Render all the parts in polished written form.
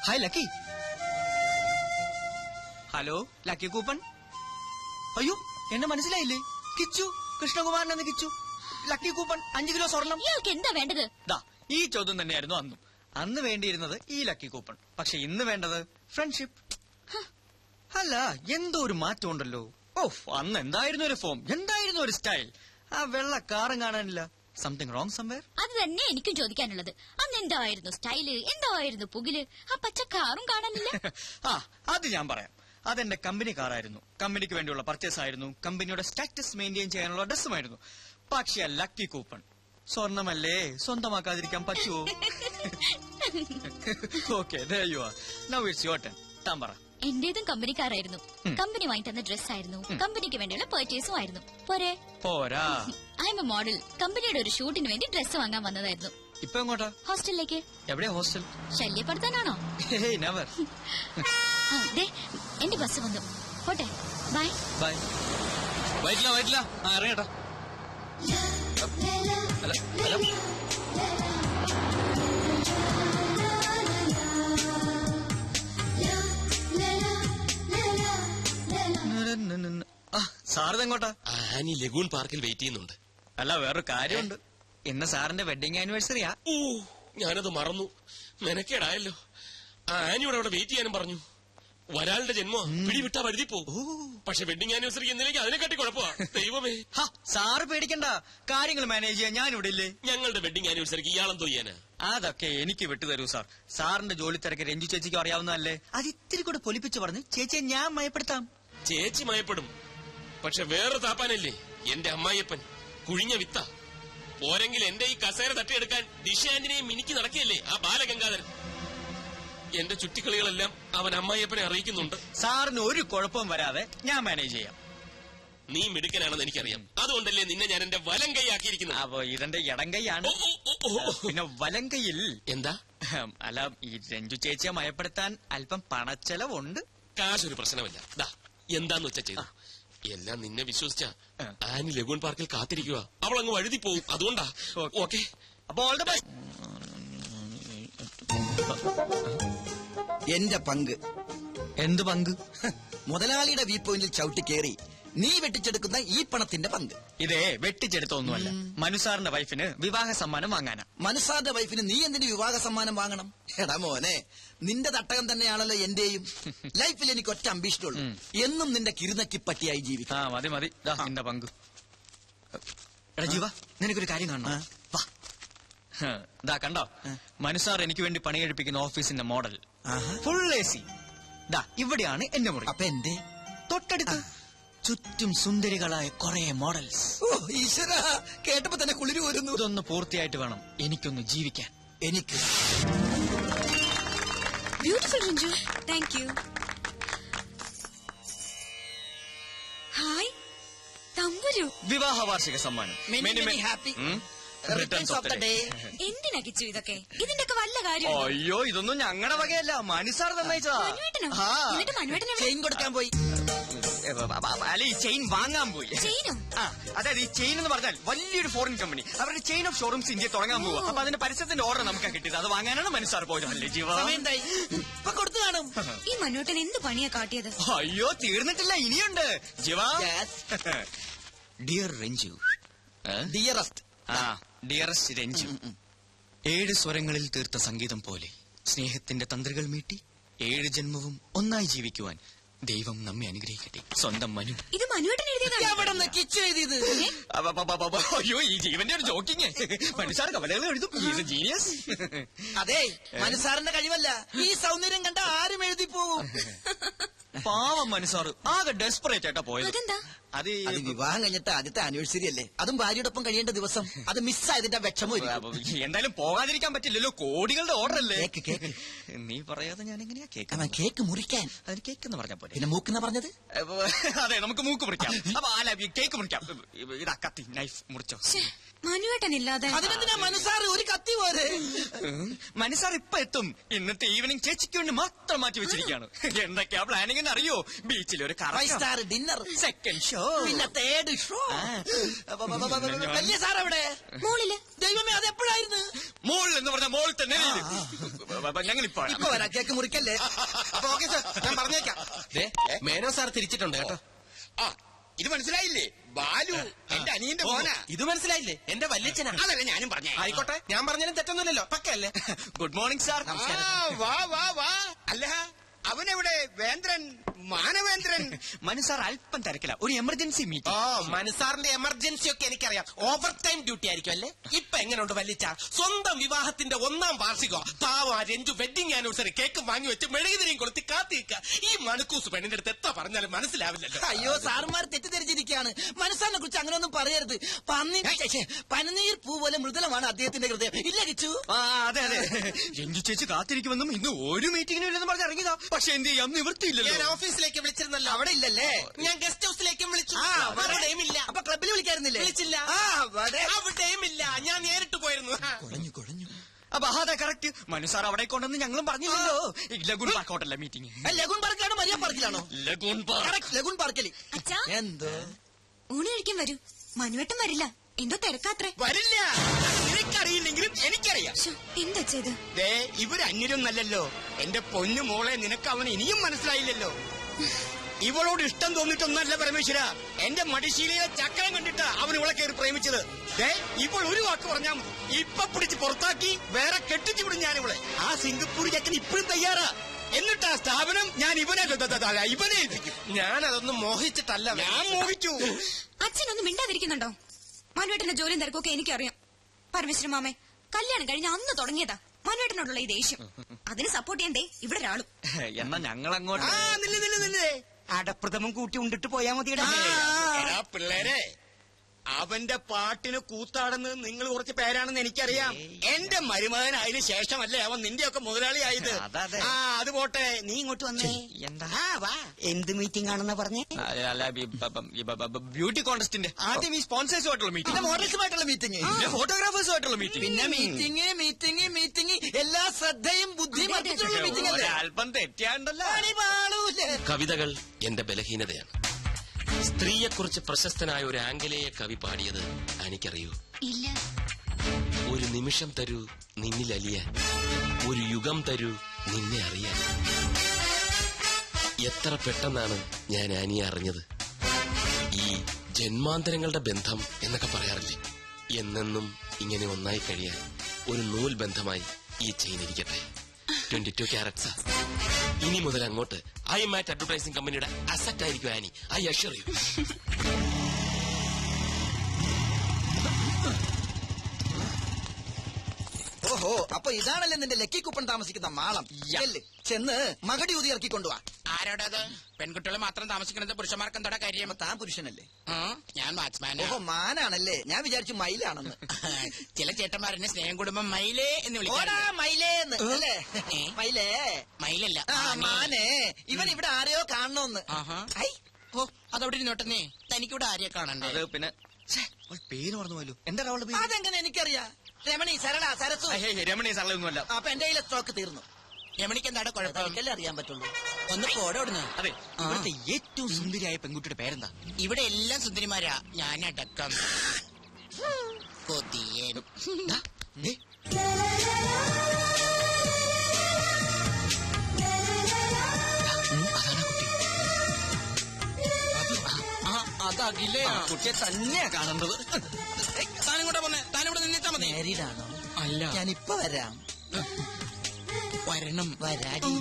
Hi lucky. Hello lucky coupon. അയ്യോ എന്നെ മനസ്സിലായില്ലേ? കിച്ചു, കൃഷ്ണകുമാരൻ എന്ന കിച്ചു. ലക്കി കൂപ്പൺ 5 കിലോ സ്വർണം. എന്താ വേണ്ടത്? ഈ ചോദ്യം തന്നെയായിരുന്നു അന്നും. അന്ന് വേണ്ടിയിരുന്നത് ഈ ലക്കി കൂപ്പൺ. പക്ഷെ ഇന്ന് വേണ്ടത് ഫ്രണ്ട്ഷിപ്പ്. അല്ല, എന്തോ ഒരു മാറ്റം ഉണ്ടല്ലോ. ഓഫ്, അന്ന് എന്തായിരുന്നു ഒരു ഫോം, എന്തായിരുന്നു ഒരു സ്റ്റൈൽ. ആ വെള്ള കാറും കാണാനില്ല. Something wrong somewhere. അത് തന്നെ എനിക്കും ചോദിക്കാനുള്ളത്. അന്ന് എന്തായിരുന്നു സ്റ്റൈല്, എന്തായിരുന്നു പുകില്, ആ പച്ച കാറും കാണാനില്ല. അത് ഞാൻ പറയാം. അതെന്റെ കമ്പനി കാറായിരുന്നു. കമ്പനിക്ക് വേണ്ടിയുള്ള പർച്ചേസ് ആയിരുന്നു. കമ്പനിയുടെ സ്റ്റാറ്റസ് മെയിൻറ്റെയിൻ ചെയ്യാനുള്ള ഡ്രസ്സുമായിരുന്നു. പക്ഷേ ലക്കി കൂപ്പൺ സ്വർണമല്ലേ, സ്വന്തമാക്കാതിരിക്കാൻ പറ്റുമോ? Okay, there you are. Now it's your turn. താൻ പറ. എന്റേതും കമ്പനിക്കാരായിരുന്നു. കമ്പനി വാങ്ങി തന്ന ഡ്രസ് ആയിരുന്നു. കമ്പനിക്ക് വേണ്ടിയുള്ള പർച്ചേസും ആയിരുന്നു. പോരാ, ഐ എം എ മോഡൽ. കമ്പനിയുടെ ഒരു ഷൂട്ടിന് വേണ്ടി ഡ്രസ് വാങ്ങാൻ വന്നതായിരുന്നു. ഇപ്പൊ എങ്ങോട്ടാ? ഹോസ്റ്റലിലേക്ക്. എവിടെയാ ഹോസ്റ്റൽ? ശല്യപ്പെടുത്താനാണോ? നെവർ. എന്റെ ബസ് വന്നു. പോട്ടെ, ബൈ. ബൈ. വൈറ്റില്ല ഇറങ്ങട്ടാ. സാറിതെങ്ങോട്ടാ? ആനി ലഗൂൺ പാർക്കിൽ വെയിറ്റ് ചെയ്യുന്നുണ്ട്. അല്ല, വേറൊരു കാര്യമുണ്ട്. ഇന്ന് സാറിന്റെ വെഡിങ് ആനിവേഴ്സറിയാ. ഞാനത് മറന്നു. മെനക്കേടായല്ലോ. ആനിയോട് അവിടെ വെയിറ്റ് ചെയ്യാനും പറഞ്ഞു. ഒരാളുടെ ജന്മോ പിടിവിട്ടാ വഴുതി പോകും. പക്ഷെ വെഡിങ് ആനിവേഴ്സറിക്ക് എന്തിലേക്ക് അതിനെക്കാട്ടി കുഴപ്പമാ. ദൈവമേ. സാറ് പേടിക്കണ്ട, കാര്യങ്ങൾ മാനേജ് ചെയ്യാൻ ഞാൻ ഇവിടെ ഇല്ലേ. ഞങ്ങളുടെ വെഡിങ് ആനിവേഴ്സറിക്ക് ഇയാളെന്തോ ചെയ്യാനാ? അതൊക്കെ എനിക്ക് വിട്ടുതരൂ സാർ. സാറിന്റെ ജോലി തിരക്ക് രഞ്ജു ചേച്ചിക്ക് അറിയാവുന്നതല്ലേ. അത് ഇത്തിരി കൂടെ പൊലിപ്പിച്ച് പറഞ്ഞ് ചേച്ചിയെ ഞാൻ മയപ്പെടുത്താം. ചേച്ചി മയപ്പെടും. പക്ഷെ വേറെ താപ്പാനല്ലേ എന്റെ അമ്മായിയപ്പൻ. കുഴിഞ്ഞ വിത്ത. പോരെങ്കിൽ എന്റെ ഈ കസേര തട്ടിയെടുക്കാൻ ദിശ ആന്റിനെയും മിനിക്ക് നടക്കുകയല്ലേ ആ ബാലഗംഗാധരൻ. എന്റെ ചുറ്റിക്കളികളെല്ലാം അവൻ അമ്മായിയപ്പനെ അറിയിക്കുന്നുണ്ട്. സാറിന് ഒരു കുഴപ്പവും വരാതെ ഞാൻ മാനേജ് ചെയ്യാം. നീ മിടുക്കനാണെന്ന് എനിക്കറിയാം. അതുകൊണ്ടല്ലേ നിന്നെ ഞാൻ എന്റെ വലം കൈയാക്കിയിരിക്കുന്നത്. അപ്പൊ ഇതെന്റെ ഇടം കൈയാണ്. പിന്നെ വലം കൈയിൽ എന്താ? അല്ല, ഈ രഞ്ജു ചേച്ചിയെ മയപ്പെടുത്താൻ അല്പം പണച്ചെലവുണ്ട്. കാശൊരു പ്രശ്നമല്ല. എന്താന്ന് വെച്ചാ ചെയ്തു. എല്ലാം നിന്നെ വിശ്വസിച്ച ആനി ലഗൂൺ പാർക്കിൽ കാത്തിരിക്കുക. അവൾ അങ്ങ് വഴുതി പോവും. അതുകൊണ്ടാ. ഓക്കെ, അപ്പൊ ഓൾ ദ ബെസ്റ്റ്. എന്റെ പങ്ക്. എന്ത് പങ്ക്? മുതലാളിയുടെ വ്യൂ പോയിന്റിൽ ചവിട്ടി കയറി നീ വെട്ടിച്ചെടുക്കുന്ന ഈ പണത്തിന്റെ പങ്ക്. ഇതേ വെട്ടിച്ചെടുത്തൊന്നുമല്ല, മനുസാറിന്റെ വൈഫിന് വിവാഹ സമ്മാനം വാങ്ങാനാ. മനുസാറിന്റെ വൈഫിന് നീ എന്തിന് വിവാഹ സമ്മാനം വാങ്ങണം? എടാ മോനെ, നിന്റെ തട്ടകം തന്നെയാണല്ലോ എന്റെയും. ലൈഫിൽ എനിക്ക് ഒറ്റ അംബീഷനുള്ളൂ, എന്നും നിന്റെ കിരുനക്കിപ്പട്ടിയായി ജീവിക്കാം. മതി മതി, നിന്റെ പങ്ക്. എടാ ജീവ, നിനക്കൊരു കാര്യം കാണണം. വാ. കണ്ടോ, മനുസാർ എനിക്ക് വേണ്ടി പണി കഴിപ്പിക്കുന്ന ഓഫീസിന്റെ മോഡൽ ഫുൾ AC. ഇവിടെയാണ് എന്റെ മുറി. അപ്പൊ എന്റെ തൊട്ടടുത്ത് ചുറ്റും സുന്ദരികളായ കുറെ മോഡൽസ്. ഈശ്വര, കേട്ടപ്പോ തന്നെ കുളിര് വരുന്നു. ഇതൊന്ന് പൂർത്തിയായിട്ട് വേണം എനിക്കൊന്ന് ജീവിക്കാൻ. എനിക്ക് beautiful Ranju. Thank you. Hi Thamburu. വിവാഹ വാർഷിക സമ്മാനം. Happy returns of the day. എന്തിനാ കിച്ചു ഇതൊക്കെ? ഇതിന്റെയൊക്കെ വല്ല കാര്യം? അയ്യോ, ഇതൊന്നും ഞങ്ങളുടെ വകയല്ല, മനുസാർ തന്നയച്ചതാ. ചെയിൻ കൊടുക്കാൻ പോയി. അല്ല, ഈ ചെയിൻ വാങ്ങാൻ പോയി. അതായത് ഈ ചെയിൻ എന്ന് പറഞ്ഞാൽ വലിയൊരു ഫോറിൻ കമ്പനി അവരുടെ ചെയിൻ ഓഫ് ഷോറൂംസ് ഇന്ത്യ തുടങ്ങാൻ പോവുക. അപ്പൊ അതിന്റെ പരസ്യത്തിന്റെ ഓർഡർ നമുക്ക് കിട്ടിയത്. അത് വാങ്ങാനാണ് മനുസാർ പോയത്. അല്ലേ ജീവ? ഇപ്പൊ കൊടുത്തു കാണും. ഈ മനുവേട്ടൻ എന്ത് പണിയാ കാട്ടിയത്? അയ്യോ, തീർന്നിട്ടില്ല, ഇനിയുണ്ട് ജീവ. Dear Ranju. Dearest. Dearest Ranju. 7 സ്വരങ്ങളിൽ തീർത്ത സംഗീതം പോലെ സ്നേഹത്തിന്റെ തന്ത്രികൾ മീട്ടി 7 ജന്മവും ഒന്നായി ജീവിക്കുവാൻ ദൈവം നമ്മെ അനുഗ്രഹിക്കട്ടെ. സ്വന്തം മനു. ഇത് മനുവേട്ടൻ എഴുതിയതാണ്. കിച്ചു എഴുതിയത്. അയ്യോ, ഈ ജീവന്റെ ഒരു ജോക്കിങ്. മനുസാർ കവലകൾ എഴുതും. ജീനിയസ്. അതെ, മനുസാറിന്റെ കഴിവല്ല, ഈ സൗന്ദര്യം കണ്ട ആരും എഴുതി പോവും. പാവം മനുസാർ ആകെ ഡെസ്പറേറ്റ് ആയിട്ടാ പോയത്. അത് അത് വിവാഹം കഴിഞ്ഞിട്ട് ആദ്യത്തെ ആനിവേഴ്സറി അല്ലേ, അതും ഭാര്യയോടൊപ്പം കഴിയേണ്ട ദിവസം. അത് മിസ്സായതിന്റെ വിഷമം. എന്തായാലും പോകാതിരിക്കാൻ പറ്റില്ലല്ലോ, കോടികളുടെ ഓർഡർ അല്ലേ. കേക്ക് കേക്ക് നീ പറയാതെ ഞാൻ എങ്ങനെയാ കേക്ക്? അവൻ കേക്ക് മുറിക്കാൻ. അതിന് കേക്ക് എന്ന് പറഞ്ഞ പോലെ. പിന്നെ മൂക്കെന്നാ പറഞ്ഞത്? അതെ, നമുക്ക് മൂക്ക് മുറിക്കാം. അപ്പൊ അല്ല, കേക്ക് മുറിക്കാം. ഇതാ കത്തി, നൈഫ് മുറിച്ചോ. മനുവേട്ടനില്ലാതെ അതിനെന്തിനാ മനസ്സാറ്, ഒരു കത്തി പോരെ. മനസ്സാർ ഇപ്പൊ എത്തും. ഇന്നത്തെ ഈവനിങ് ചേച്ചിക്ക് വേണ്ടി മാത്രം മാറ്റി വെച്ചിരിക്കുകയാണ്. എന്തൊക്കെയാ പ്ലാനിങ് എന്ന് അറിയോ? ബീച്ചിൽ ഒരു five star dinner, second show, പിന്നെ തേർഡ് ഷോ. വലിയ സാർ എവിടെ? മോളില്. ദൈവമേ, അതെപ്പോഴായിരുന്നു? മോൾ എന്ന് പറഞ്ഞ മോൾ തന്നെ. ഞങ്ങൾ ഇപ്പൊ വരാം, കേക്ക് മുറിക്കല്ലേ. അപ്പൊ ഓക്കെ സാർ, ഞാൻ പറഞ്ഞേക്കാം. മേനോ സാർ തിരിച്ചിട്ടുണ്ട് കേട്ടോ. ആ, ഇത് മനസ്സിലായില്ലേ? ബാലു എന്റെ അനിയന്റെ മോനാ. ഇത് മനസ്സിലായില്ലേ? എന്റെ വല്യച്ഛനാ. അതല്ലേ ഞാനും പറഞ്ഞേ. ആയിക്കോട്ടെ, ഞാൻ പറഞ്ഞാലും തെറ്റൊന്നുമില്ലല്ലോ, പക്കല്ലേ. Good morning sir. വാ വാ വാ. അല്ല, അവനെവിടെ? വേന്ദ്രൻ, മാനവേന്ദ്രൻ. മനസ്സാർ അല്പം തിരക്കില്ല, ഒരു എമർജൻസി ഓ, മീറ്റിംഗ്. മനസാറിന്റെ എമർജൻസി ഒക്കെ എനിക്കറിയാം. ഓവർ ടൈം ഡ്യൂട്ടി ആയിരിക്കും അല്ലേ? ഇപ്പൊ എങ്ങനെയുണ്ട് വല്യച്ഛ? സ്വന്തം വിവാഹത്തിന്റെ 1ാം വാർഷികോ പാവ രഞ്ജു വെഡിങ് ആനിവേഴ്സറി കേക്ക് വാങ്ങി വെച്ച് മെഴുകുതിരിയും കൊളുത്തി കാത്തിരിക്കുക. ഈ മണക്കൂസ് പെണ്ണിന്റെ അടുത്ത് എത്ര പറഞ്ഞാലും മനസ്സിലാവില്ലല്ലോ. അയ്യോ, സാറുമാർ തെറ്റിദ്ധരിച്ചിരിക്കുകയാണ്. മനസ്സാറിനെ കുറിച്ച് അങ്ങനെയൊന്നും പറയരുത്. പനിനീർ പൂ പോലെ മൃദുലമാണ് അദ്ദേഹത്തിന്റെ ഹൃദയം. ഇല്ല കിച്ചു? അതെ അതെ, രഞ്ജു ചേച്ചി കാത്തിരിക്കുമെന്നും ഇന്ന് ഒരു മീറ്റിംഗിനും ഇല്ലെന്ന് പറഞ്ഞ് ഇറങ്ങിയതാ. പക്ഷെ എന്ത് ചെയ്യാം, നിവൃത്തിയില്ലല്ലോ. ഞാൻ ഓഫീസിലേക്ക് വിളിച്ചിരുന്നല്ലോ. അവിടെ ഇല്ലല്ലേ? ഞാൻ ഗസ്റ്റ് ഹൗസിലേക്കും വിളിച്ചു. അവിടെയും ഇല്ല. അപ്പൊ ക്ലബിൽ വിളിക്കായിരുന്നില്ലേ? വിളിച്ചില്ല. അവിടെയും ഇല്ല. ഞാൻ നേരിട്ട് പോയിരുന്നു. കുഴഞ്ഞു കുഴഞ്ഞു. അപ്പൊ അതെ കറക്റ്റ്. മനസ്സാർ അവിടെ കൊണ്ടെന്ന് ഞങ്ങളും പറഞ്ഞില്ലല്ലോ. ലഗൂൺ പാർക്ക് ഹോട്ടലിലെ മീറ്റിംഗ്. ലഗൂൺ പാർക്കിലാണോ മരിയ പാർക്കിലാണോ? Lagoon Park. ലഗൂൺ പാർക്കിൽ. അച്ഛാ, എന്തോ ഊണ് കഴിക്കാൻ വരൂ. മനുവേട്ടൻ വരില്ല, എന്തോ തിരക്കാത്രേ. വരില്ല. നിനക്കറിയില്ലെങ്കിലും എനിക്കറിയാം. എന്താ ചെയ്ത്? ദേ, ഇവര് അന്യരൊന്നല്ലല്ലോ. എന്റെ പൊന്നു മോളെ, നിനക്ക് അവന് ഇനിയും മനസ്സിലായില്ലല്ലോ. ഇവളോട് ഇഷ്ടം തോന്നിട്ടൊന്നല്ല പരമേശ്വര. എന്റെ മടിശീലയിലെ ചക്രം കണ്ടിട്ടാ അവൻ ഇവളെ കയറി പ്രേമിച്ചത്. ദേ, ഇപ്പോൾ ഒരു വാക്ക് പറഞ്ഞാൽ മതി, ഇപ്പൊ പിടിച്ച് പുറത്താക്കി വേറെ കെട്ടിച്ചു വിടും ഞാൻ ഇവളെ. ആ സിംഗപ്പൂർ ചക്കൻ ഇപ്പോഴും തയ്യാറാ. എന്നിട്ട് ആ സ്ഥാപനം ഞാൻ ഇവനെ ഏൽപ്പിക്കും. ഞാൻ അതൊന്നും മോഹിച്ചിട്ടല്ല. ഞാൻ മോഹിച്ചു. അച്ഛനൊന്നും മിണ്ടാതിരിക്കുന്നുണ്ടോ? മനുവേട്ടന്റെ ജോലിയും തിരക്കൊക്കെ എനിക്കറിയാം. പരമേശ്വരൻ മാമേ, കല്യാണം കഴിഞ്ഞ അന്ന് തുടങ്ങിയതാ മനുവേട്ടനോടുള്ള ഈ ദേഷ്യം. അതിന് സപ്പോർട്ട് ചെയ്യണ്ടേ ഇവിടെ ഒരാളും. എന്നാ ഞങ്ങൾ അങ്ങോട്ട്. നില്ലേ അടപ്രഥമം കൂട്ടി ഉണ്ടിട്ട് പോയാ മതിയടാ. പിള്ളേരെ, അവന്റെ പാട്ടിന് കൂത്താടുന്നത് നിങ്ങൾ കുറച്ച് പേരാണെന്ന് എനിക്കറിയാം. എന്റെ മരുമകൻ അതിന് ശേഷമല്ലേ അവൻ നിന്റെയൊക്കെ മുതലാളിയായത്. അതെ. അത് പോട്ടെ, നീ ഇങ്ങോട്ട് വന്നേ. എന്താ? വാ. എന്ത് മീറ്റിംഗ് ആണെന്നാ പറഞ്ഞേ? ബ്യൂട്ടി കോൺടെസ്റ്റിന്റെ ആദ്യം ഈ സ്പോൺസേഴ്സുമായിട്ടുള്ള പിന്നെ മീറ്റിംഗ്, മോഡൽസുമായിട്ടുള്ള മീറ്റിംഗ്, പിന്നെ ഫോട്ടോഗ്രാഫേഴ്സുമായിട്ടുള്ള മീറ്റിംഗ്, പിന്നെ മീറ്റിംഗ് എല്ലാ ശ്രദ്ധയും ബുദ്ധിയും അർപ്പിച്ചുള്ള മീറ്റിംഗ് അല്ലേ? അല്പം തെറ്റിയാണ്ടല്ലോ. കവിതകൾ എന്റെ ബലഹീനതയാണ്. സ്ത്രീയെക്കുറിച്ച് പ്രശസ്തനായ ഒരു ആംഗലേയ കവി പാടിയത് എനിക്കറിയൂ. ഇല്ല. ഒരു നിമിഷം തരൂ നിന്നിൽ അലിയാൻ, ഒരു യുഗം തരൂ നിന്നെ അറിയാൻ. എത്ര പെട്ടെന്നാണ് ഞാൻ ആനിയെ അറിഞ്ഞത്. ഈ ജന്മാന്തരങ്ങളുടെ ബന്ധം എന്നൊക്കെ പറയാറില്ലേ, എന്നെന്നും ഇങ്ങനെ ഒന്നായി കഴിയാൻ ഒരു നൂൽ ബന്ധമായി ഈ ചെയിൻ ഇരിക്കട്ടെ. 22 ക്യാരറ്റ്സാ. ഇനി മുതൽ അങ്ങോട്ട് ഐ മാറ്റ് അഡ്വർടൈസിംഗ് കമ്പനിയുടെ അസറ്റ് ആയിരിക്കും ആനി. I assure you. ഓഹോ, അപ്പൊ ഇതാണല്ലേ നിന്റെ ലക്കി കൂപ്പൺ താമസിക്കുന്ന മാളം. ചെന്ന് മകടി ഊതി ഇറക്കി കൊണ്ടുവാ. ആരോടത്? പെൺകുട്ടികൾ മാത്രം താമസിക്കുന്നത് പുരുഷന്മാർക്ക് എന്താ കാര്യം? താൻ പുരുഷനല്ലേ? ഞാൻ വാച്ച്മാൻ. ഓഹോ, മാനാണല്ലേ. ഞാൻ വിചാരിച്ചു മയിലാണെന്ന്. ചില ചേട്ടന്മാരെന്നെ സ്നേഹം കുടുംബം മയിലേ എന്ന് വിളിക്കാറുണ്ട്. മയിലേന്ന് അല്ലേ? മയിലേ മയിലല്ല, മാനേ. ഇവൻ ഇവിടെ ആരെയോ കാണണോന്ന്. ഓ, അതവിടെ ഇരുന്നോട്ടെന്നേ. തനിക്കിവിടെ ആരെയെ കാണണ്ടേ? അത് പിന്നെ പേര് മറന്നുപോയല്ലോ. എന്താണ് അവളുടെ പേര്? അതെങ്ങനെ എനിക്കറിയാം. രമണി, സരള, സരസു. രമണി സരളൊന്നുമല്ല. അപ്പൊ എന്റെ കയ്യിലെ സ്റ്റോക്ക് തീർന്നു. രമണിക്ക് എന്താണ് കുഴപ്പം? എനിക്കല്ലേ അറിയാൻ പറ്റുള്ളൂ. ഒന്ന് പോടോടുന്നു. അതെ, ഇവിടുത്തെ ഏറ്റവും സുന്ദരിയായ പെൺകുട്ടിയുടെ പേരെന്താ? ഇവിടെ എല്ലാം സുന്ദരിമാരാ, ഞാനടക്കം. കൊതിയൻ. അതകിലേ കുട്ടിയെ തന്നെയാ കാണേണ്ടത്. താനിങ്ങോട്ട് പോന്നെ. താനിവിടെ നിന്നിട്ടാ മതി. നേരിടാണോ? അല്ല, ഞാനിപ്പൊ വരാം. വരണം. വരാടി.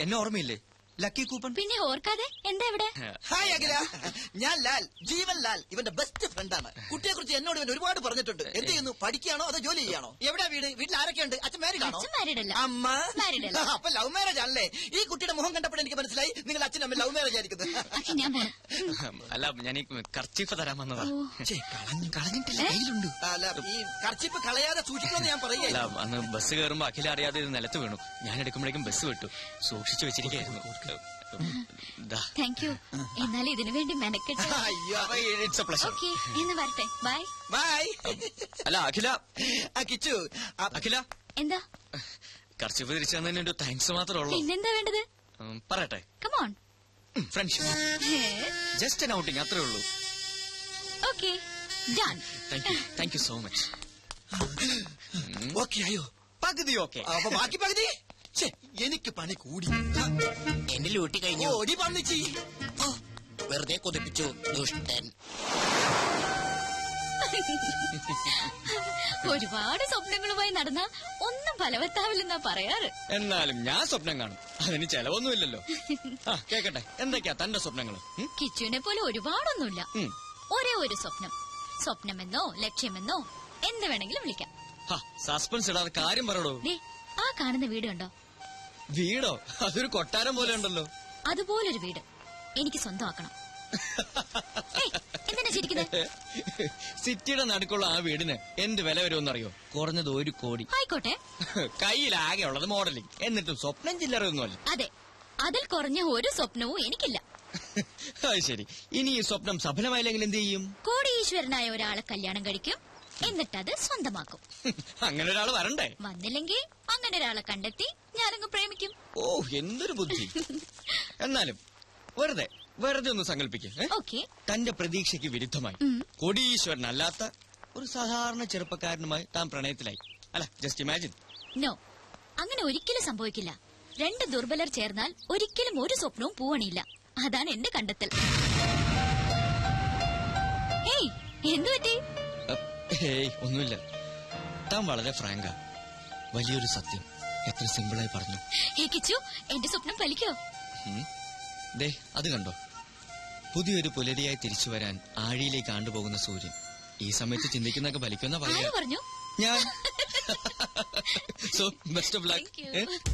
എന്നെ ഓർമ്മയില്ലേ? Lucky coupon. പിന്നെ ഓർക്കാതെ എന്താ ഇവിടെ? ഹായ് അഖില, ഞാൻ ലാൽ, ജീവൻ ലാൽ, ഇവന്റെ ബെസ്റ്റ് ഫ്രണ്ടാണ്. കുട്ടിയെ കുറിച്ച് എന്നോട് ഇവൻ ഒരുപാട് പറഞ്ഞിട്ടുണ്ട്. എന്ത് ചെയ്യുന്നു, പഠിക്കുകയാണോ അതോ ജോലി ചെയ്യാണോ? എവിടെയാ വീട്? വീട്ടിൽ ആരൊക്കെയുണ്ട്? അച്ഛൻ മാരീഡ് ആണോ? അച്ഛൻ married അല്ല. അമ്മ Married അല്ല. അപ്പൊ ലവ് മാരേജ് ആണല്ലേ? ഈ കുട്ടിയുടെ മുഖം കണ്ടപ്പോൾ എനിക്ക് മനസ്സിലായി നിങ്ങൾ അച്ഛനും അമ്മ ലവ് മാരേജ് ആയിരിക്കുന്നത്. പക്ഷെ ഞാൻ പോണം. അല്ല, ഞാൻ ഈ കർച്ചീഫ് തരാൻ വന്നതാ. കളഞ്ഞിട്ടില്ല, കയ്യിലുണ്ട്. അല്ല, ഈ കർച്ചിപ്പ് കളയാതെ സൂക്ഷിക്കണമെന്ന് ഞാൻ അല്ല, പറയുകയല്ല. അന്ന് ബസ് കയറുമ്പോ അഖില അറിയാതെ ഇത് നിലത്ത് വീണു. ഞാൻ എടുക്കുമ്പോഴേക്കും ബസ് വിട്ടു. സൂക്ഷിച്ചു വെച്ചിരിക്കുന്നു. Thank you. എന്നാലും ഇതിനു വേണ്ടി മെനക്കെട്ട്. അയ്യോ, ഇറ്റ്സ് എ പ്ലഷർ. ഓക്കെ, എന്ന് വരട്ടെ. ബൈ. ബൈ. അല്ല അഖില, കിച്ചു, അഖില എന്താ? കർച്ചീഫ് തിരിച്ചു തന്നതിന് ഒരു താങ്ക്സ് മാത്രമേ ഉള്ളൂ. പിന്നെന്താ വേണ്ടത്? പറയട്ടെ, come on. Friendship, just N outing, അത്രേ ഉള്ളൂ. Okay, done. Thank you so much. Okay ആയോ? പകുതി ഓക്കെ. അപ്പൊ ബാക്കി പകുതി ഛെ, എനിക്ക് പണി കൂടി. എന്റെ ലൂട്ടി കഴിഞ്ഞു. ഓടി പന്നിച്ചി. വെറുതെ കൊതിപ്പിച്ചു ദുഷ്ടൻ. ഒരുപാട് സ്വപ്നങ്ങളുമായി നടന്ന ഒന്നും ഫലവത്താവില്ലെന്നാ പറയാറ്. എന്നാലും ഞാൻ സ്വപ്നം കാണും, അതിന് ചെലവൊന്നുമില്ലല്ലോ. ആ, കേക്കട്ടെ, എന്തൊക്കെയാ തന്റെ സ്വപ്നങ്ങൾ? കിച്ചുവിനെ പോലെ ഒരുപാടൊന്നുമില്ല. ഒരേ ഒരു സ്വപ്നം. സ്വപ്നമെന്നോ ലക്ഷ്യമെന്നോ എന്ത് വേണമെങ്കിലും വിളിക്കാം. സസ്പെൻസ് ഇടാതെ കാര്യം പറയടോ. ദേ, ആ കാണുന്ന വീട് കണ്ടോ? വീടോ? അതൊരു കൊട്ടാരം പോലെ ഉണ്ടല്ലോ. അതുപോലൊരു വീട് എനിക്ക് സ്വന്തമാക്കണം. ഏയ്, എന്തിനാ ചിരിക്കുന്നത്? സിറ്റിയുടെ നടുക്കുള്ള ആ വീടിന് എന്ത് വില വരുമെന്നറിയോ? കുറഞ്ഞത് 1 കോടി. ആയിക്കോട്ടെ. കയ്യിലാകെ ഉള്ളത് മോഡലിംഗ്, എന്നിട്ടും സ്വപ്നം ചില്ലറയൊന്നുമല്ല. അതെ, അതിൽ കുറഞ്ഞ ഒരു സ്വപ്നവും എനിക്കില്ല. അത് ശരി. ഇനി ഈ സ്വപ്നം സഫലമായില്ലെങ്കിൽ എന്ത് ചെയ്യും? കോടീശ്വരനായ ഒരാളെ കല്യാണം കഴിക്കും, എന്നിട്ടത് സ്വന്തമാക്കും. അങ്ങനെ ഒരാൾ വരണ്ടേ? വന്നില്ലെങ്കിൽ അങ്ങനെ ഒരാളെ കണ്ടെത്തി ഞാനങ്ങ് പ്രേമിക്കും. ഓ, എന്തൊരു ബുദ്ധി. എന്നാലും വെറുതെ ഒന്ന് സങ്കല്പിക്കേ. ഓക്കെ. തന്റെ പ്രതീക്ഷയ്ക്ക് വിരുദ്ധമായി കോടീശ്വരനല്ലാത്ത ഒരു സാധാരണ ചെറുപ്പക്കാരനുമായി താൻ പ്രണയത്തിലായി. അല്ല, ജസ്റ്റ് ഇമാജിൻ. നോ, അങ്ങനെ ഒരിക്കലും സംഭവിക്കില്ല. 2 ദുർബലർ ചേർന്നാൽ ഒരിക്കലും ഒരു സ്വപ്നവും പൂവണിയില്ല. അതാണ് എന്റെ കണ്ടെത്തൽ. ഹേയ്, എന്തു പറ്റി? ഹേയ്, ഒന്നുമില്ല. താൻ വളരെ ഫ്രാങ്കാ. വലിയൊരു സത്യം എത്ര സിമ്പിളായി പറഞ്ഞു. ഹേ കിച്ചു, എന്റെ സ്വപ്നം ഫലിക്കോ? ദേ, അത് കണ്ടോ? പുതിയൊരു പുലരിയായി തിരിച്ചു വരാൻ ആഴിയിലേക്ക് ആണ്ടുപോകുന്ന സൂര്യൻ. ഈ സമയത്ത് ചിന്തിക്കുന്നൊക്കെ ഫലിക്കുന്ന ആര് പറഞ്ഞു? ഞാൻ. So best of Thank you. Luck.